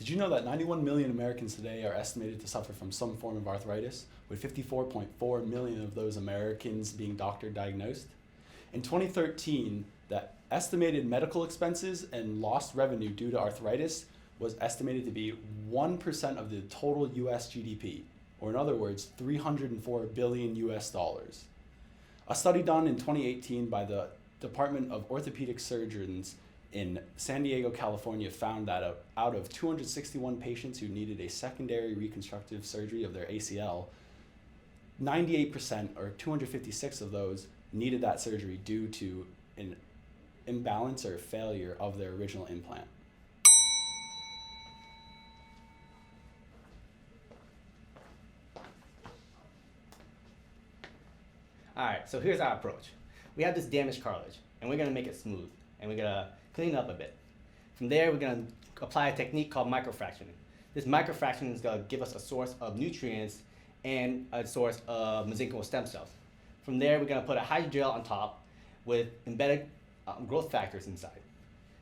Did you know that 91 million Americans today are estimated to suffer from some form of arthritis, with 54.4 million of those Americans being doctor diagnosed? In 2013, the estimated medical expenses and lost revenue due to arthritis was estimated to be 1% of the total US GDP, or in other words, 304 billion US dollars. A study done in 2018 by the Department of Orthopedic Surgeons in San Diego, California found that out of 261 patients who needed a secondary reconstructive surgery of their ACL, 98% or 256 of those needed that surgery due to an imbalance or failure of their original implant. All right, so here's our approach. We have this damaged cartilage, and we're gonna make it smooth, and we're gonna clean it up a bit. From there, we're gonna apply a technique called microfractioning. This microfractioning is gonna give us a source of nutrients and a source of mesenchymal stem cells. From there, we're gonna put a hydrogel on top with embedded growth factors inside.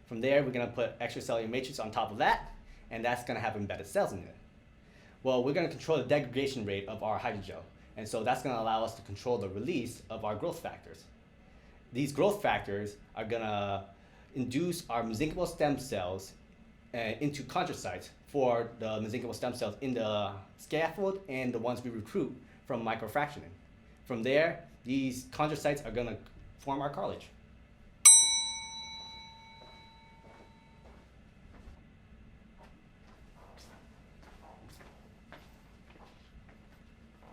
From there, we're gonna put extracellular matrix on top of that, and that's gonna have embedded cells in it. Well, we're gonna control the degradation rate of our hydrogel, and so that's gonna allow us to control the release of our growth factors. These growth factors are gonna induce our mesenchymal stem cells into chondrocytes for the mesenchymal stem cells in the scaffold and the ones we recruit from microfractioning. From there, these chondrocytes are gonna form our cartilage.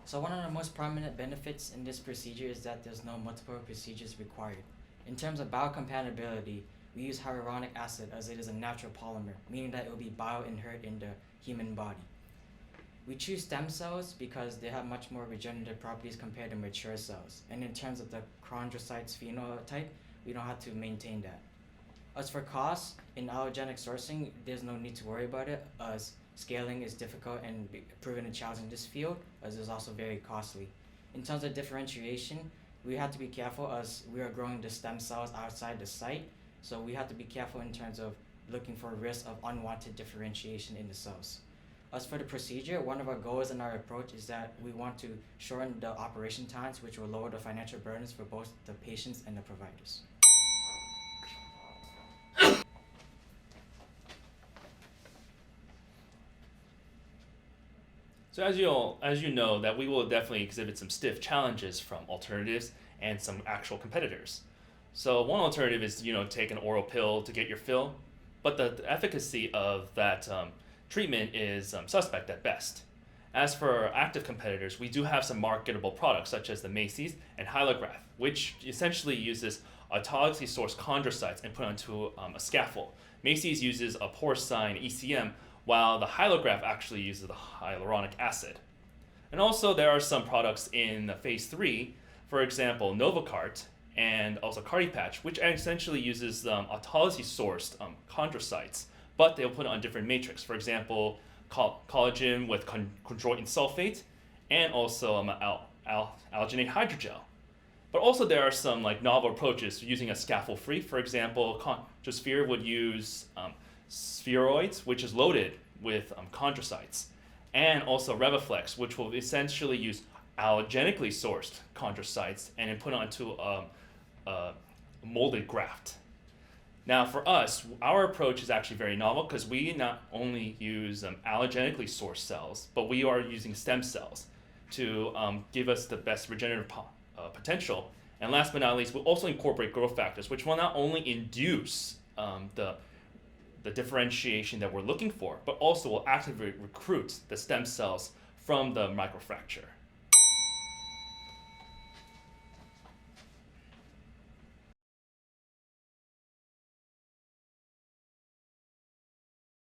So one of the most prominent benefits in this procedure is that there's no multiple procedures required. In terms of biocompatibility, we use hyaluronic acid as it is a natural polymer, meaning that it will be bioinherent in the human body. We choose stem cells because they have much more regenerative properties compared to mature cells. And in terms of the chondrocytes phenotype, we don't have to maintain that. As for costs, in allogenic sourcing, there's no need to worry about it, as scaling is difficult and proven a challenge in this field, as it's also very costly. In terms of differentiation, we have to be careful as we are growing the stem cells outside the site, so we have to be careful in terms of looking for risk of unwanted differentiation in the cells. As for the procedure, one of our goals in our approach is that we want to shorten the operation times, which will lower the financial burdens for both the patients and the providers. So as you know, that we will definitely exhibit some stiff challenges from alternatives and some actual competitors. So one alternative is take an oral pill to get your fill, but the efficacy of that treatment is suspect at best. As for our active competitors, we do have some marketable products such as the Macy's and Hyalograph, which essentially uses autologously sourced chondrocytes and put onto a scaffold. Macy's uses a porcine ECM, while the Hyalograph actually uses the hyaluronic acid. And also there are some products in phase 3, for example, Novacart and also CardiPatch, which essentially uses autologously sourced chondrocytes, but they'll put it on different matrix. For example, collagen with chondroitin sulfate, and also allogeneic hydrogel. But also there are some novel approaches using a scaffold-free. For example, Chondrosphere would use spheroids, which is loaded with chondrocytes, and also Reviflex, which will essentially use allogenically sourced chondrocytes and then put onto a molded graft. Now for us, our approach is actually very novel because we not only use allogenically sourced cells, but we are using stem cells to give us the best regenerative potential. And last but not least, we'll also incorporate growth factors, which will not only induce the differentiation that we're looking for, but also will actively recruit the stem cells from the microfracture.